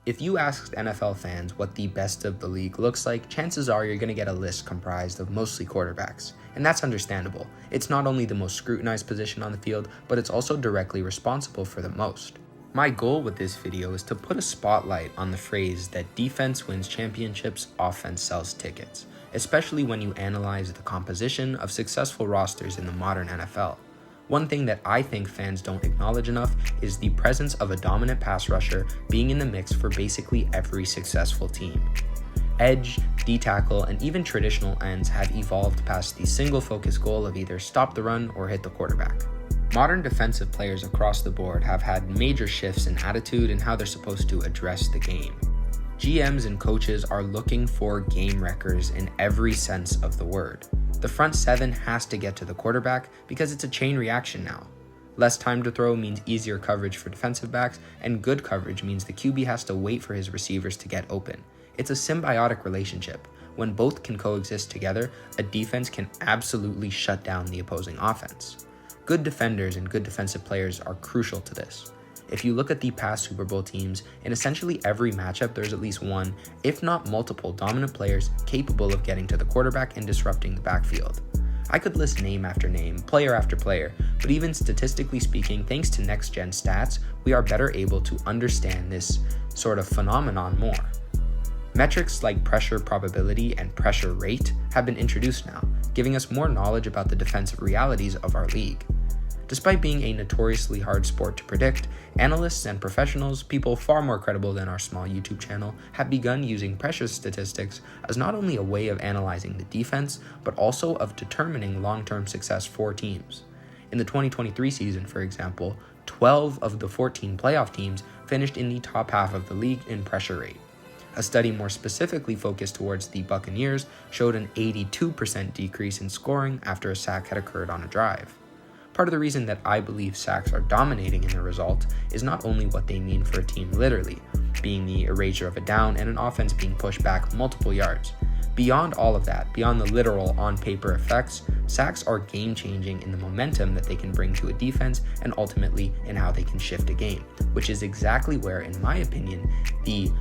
If you asked NFL fans what the best of the league looks like, chances are you're going to get a list comprised of mostly quarterbacks. And that's understandable. It's not only the most scrutinized position on the field, but it's also directly responsible for the most. My goal with this video is to put a spotlight on the phrase that defense wins championships, offense sells tickets, especially when you analyze the composition of successful rosters in the modern NFL. One thing that I think fans don't acknowledge enough is the presence of a dominant pass rusher being in the mix for basically every successful team. Edge, D-tackle, and even traditional ends have evolved past the single focus goal of either stop the run or hit the quarterback. Modern defensive players across the board have had major shifts in attitude and how they're supposed to address the game. GMs and coaches are looking for game wreckers in every sense of the word. The front seven has to get to the quarterback because it's a chain reaction now. Less time to throw means easier coverage for defensive backs, and good coverage means the QB has to wait for his receivers to get open. It's a symbiotic relationship. When both can coexist together, a defense can absolutely shut down the opposing offense. Good defenders and good defensive players are crucial to this. If you look at the past Super Bowl teams, in essentially every matchup there's at least one, if not multiple, dominant players capable of getting to the quarterback and disrupting the backfield. I could list name after name, player after player, but even statistically speaking, thanks to next-gen stats, we are better able to understand this sort of phenomenon more. Metrics like pressure probability and pressure rate have been introduced now, giving us more knowledge about the defensive realities of our league. Despite being a notoriously hard sport to predict, analysts and professionals, people far more credible than our small YouTube channel, have begun using pressure statistics as not only a way of analyzing the defense, but also of determining long-term success for teams. In the 2023 season, for example, 12 of the 14 playoff teams finished in the top half of the league in pressure rate. A study more specifically focused towards the Buccaneers showed an 82% decrease in scoring after a sack had occurred on a drive. Part of the reason that I believe sacks are dominating in the result is not only what they mean for a team literally, being the erasure of a down and an offense being pushed back multiple yards. Beyond all of that, beyond the literal on-paper effects, sacks are game-changing in the momentum that they can bring to a defense and ultimately in how they can shift a game, which is exactly where, in my opinion, the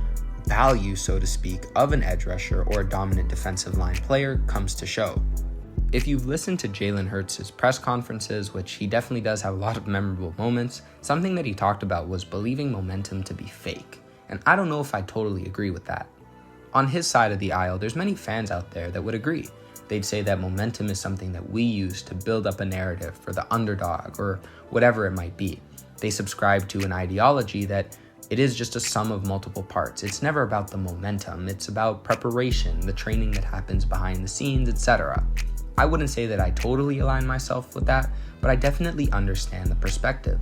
value, so to speak, of an edge rusher or a dominant defensive line player comes to show. If you've listened to Jalen Hurts' press conferences, which he definitely does have a lot of memorable moments, something that he talked about was believing momentum to be fake. And I don't know if I totally agree with that. On his side of the aisle, there's many fans out there that would agree. They'd say that momentum is something that we use to build up a narrative for the underdog or whatever it might be. They subscribe to an ideology that it is just a sum of multiple parts. It's never about the momentum. It's about preparation, the training that happens behind the scenes, etc. I wouldn't say that I totally align myself with that, but I definitely understand the perspective.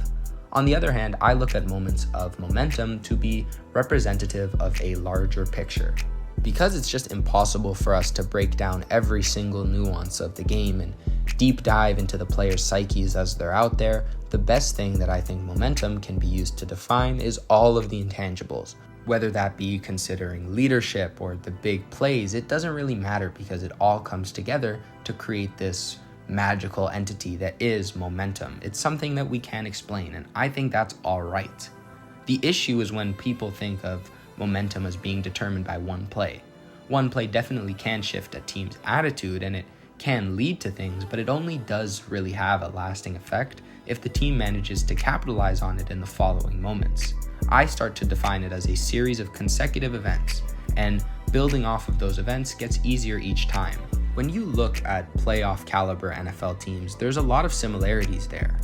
On the other hand, I look at moments of momentum to be representative of a larger picture. Because it's just impossible for us to break down every single nuance of the game and deep dive into the players' psyches as they're out there, the best thing that I think momentum can be used to define is all of the intangibles. Whether that be considering leadership or the big plays, it doesn't really matter because it all comes together to create this magical entity that is momentum. It's something that we can't explain, and I think that's all right. The issue is when people think of momentum as being determined by one play. One play definitely can shift a team's attitude and it can lead to things, but it only does really have a lasting effect if the team manages to capitalize on it in the following moments. I start to define it as a series of consecutive events, and building off of those events gets easier each time. When you look at playoff caliber NFL teams, there's a lot of similarities there.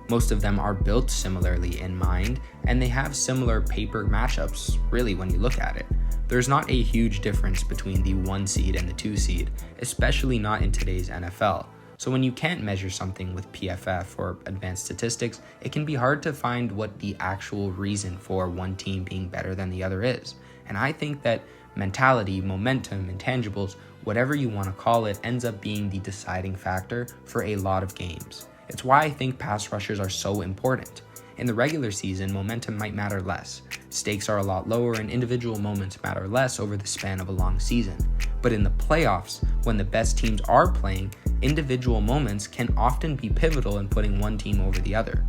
Most of them are built similarly in mind, and they have similar paper matchups, really, when you look at it. There's not a huge difference between the 1 seed and the 2 seed, especially not in today's NFL. So when you can't measure something with PFF or advanced statistics, it can be hard to find what the actual reason for one team being better than the other is. And I think that mentality, momentum, intangibles, whatever you want to call it, ends up being the deciding factor for a lot of games. It's why I think pass rushers are so important. In the regular season, momentum might matter less. Stakes are a lot lower and individual moments matter less over the span of a long season. But in the playoffs, when the best teams are playing, individual moments can often be pivotal in putting one team over the other.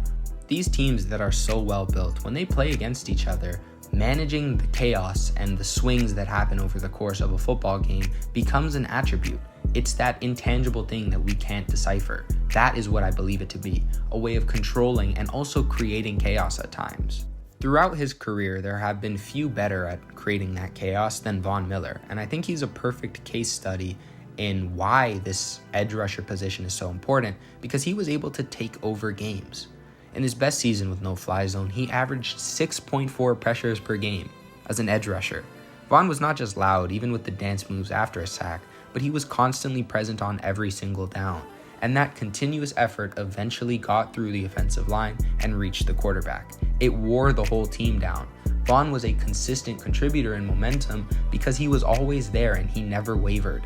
These teams that are so well built, when they play against each other, Managing the chaos and the swings that happen over the course of a football game becomes an attribute. It's that intangible thing that we can't decipher. That is what I believe it to be, a way of controlling and also creating chaos at times. Throughout his career, there have been few better at creating that chaos than Von Miller, and I think he's a perfect case study in why this edge rusher position is so important, because he was able to take over games. In his best season with no fly zone, he averaged 6.4 pressures per game as an edge rusher. Von was not just loud, even with the dance moves after a sack, but he was constantly present on every single down, and that continuous effort eventually got through the offensive line and reached the quarterback. It wore the whole team down. Von was a consistent contributor in momentum because he was always there and he never wavered.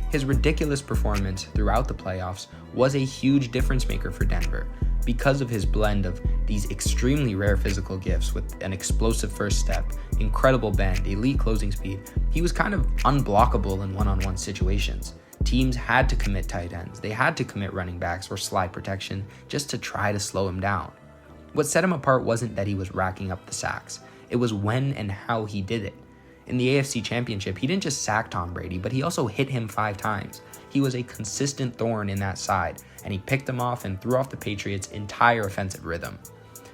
His ridiculous performance throughout the playoffs was a huge difference maker for Denver. Because of his blend of these extremely rare physical gifts with an explosive first step, incredible bend, elite closing speed, he was kind of unblockable in one-on-one situations. Teams had to commit tight ends, they had to commit running backs or slide protection just to try to slow him down. What set him apart wasn't that he was racking up the sacks, it was when and how he did it. In the AFC Championship, he didn't just sack Tom Brady, but he also hit him 5 times. He was a consistent thorn in that side, and he picked them off and threw off the Patriots' entire offensive rhythm.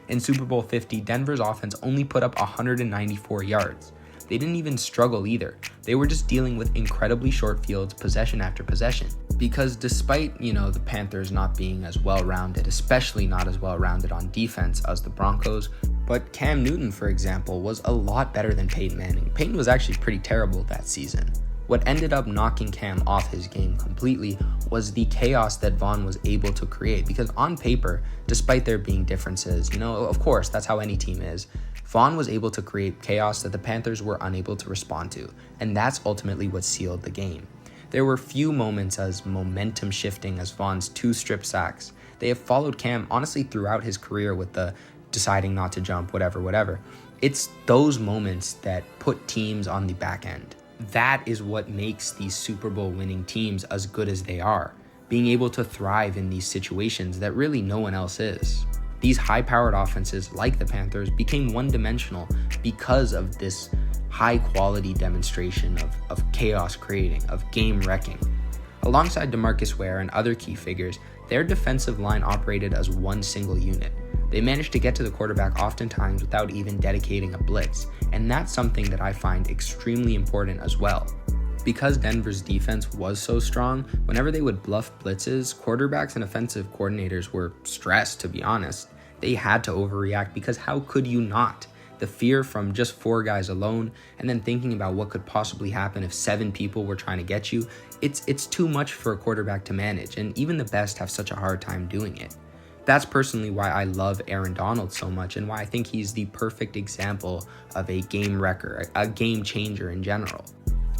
In Super Bowl 50, Denver's offense only put up 194 yards. They didn't even struggle either. They were just dealing with incredibly short fields, possession after possession. Because despite, the Panthers not being as well-rounded, especially not as well-rounded on defense as the Broncos, but Cam Newton, for example, was a lot better than Peyton Manning. Peyton was actually pretty terrible that season. What ended up knocking Cam off his game completely was the chaos that Von was able to create. Because on paper, despite there being differences, of course, that's how any team is, Von was able to create chaos that the Panthers were unable to respond to, and that's ultimately what sealed the game. There were few moments as momentum shifting as Von's 2 strip sacks. They have followed Cam honestly throughout his career with the deciding not to jump, whatever. It's those moments that put teams on the back end. That is what makes these Super Bowl winning teams as good as they are, being able to thrive in these situations that really no one else is. These high-powered offenses, like the Panthers, became one-dimensional because of this high-quality demonstration of chaos creating, of game wrecking. Alongside DeMarcus Ware and other key figures, their defensive line operated as one single unit. They managed to get to the quarterback oftentimes without even dedicating a blitz, and that's something that I find extremely important as well. Because Denver's defense was so strong, whenever they would bluff blitzes, quarterbacks and offensive coordinators were stressed, to be honest. They had to overreact because how could you not? The fear from just 4 guys alone, and then thinking about what could possibly happen if 7 people were trying to get you, it's too much for a quarterback to manage, and even the best have such a hard time doing it. That's personally why I love Aaron Donald so much, and why I think he's the perfect example of a game wrecker, a game changer in general.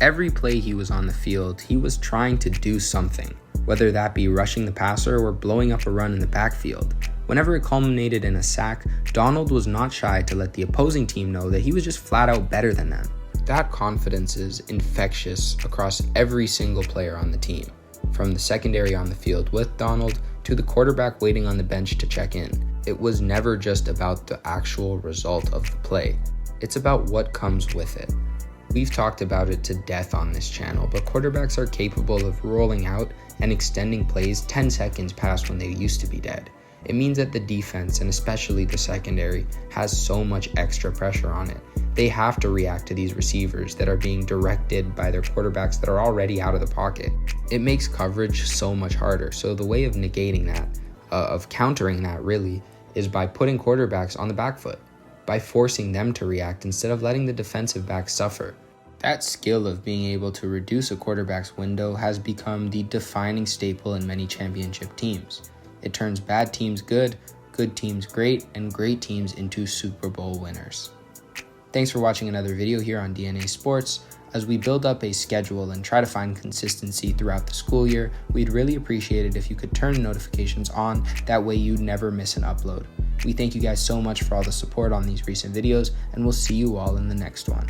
Every play he was on the field, he was trying to do something, whether that be rushing the passer or blowing up a run in the backfield. Whenever it culminated in a sack, Donald was not shy to let the opposing team know that he was just flat out better than them. That confidence is infectious across every single player on the team, from the secondary on the field with Donald to the quarterback waiting on the bench to check in. It was never just about the actual result of the play. It's about what comes with it. We've talked about it to death on this channel, but quarterbacks are capable of rolling out and extending plays 10 seconds past when they used to be dead. It means that the defense, and especially the secondary, has so much extra pressure on it. They have to react to these receivers that are being directed by their quarterbacks that are already out of the pocket. It makes coverage so much harder. So the way of negating that, of countering that really, is by putting quarterbacks on the back foot, by forcing them to react instead of letting the defensive backs suffer. That skill of being able to reduce a quarterback's window has become the defining staple in many championship teams. It turns bad teams good teams great, and great teams into Super Bowl winners. Thanks for watching another video here on DNA Sports. As we build up a schedule and try to find consistency throughout the school year, we'd really appreciate it if you could turn notifications on, that way you'd never miss an upload. We thank you guys so much for all the support on these recent videos, and we'll see you all in the next one.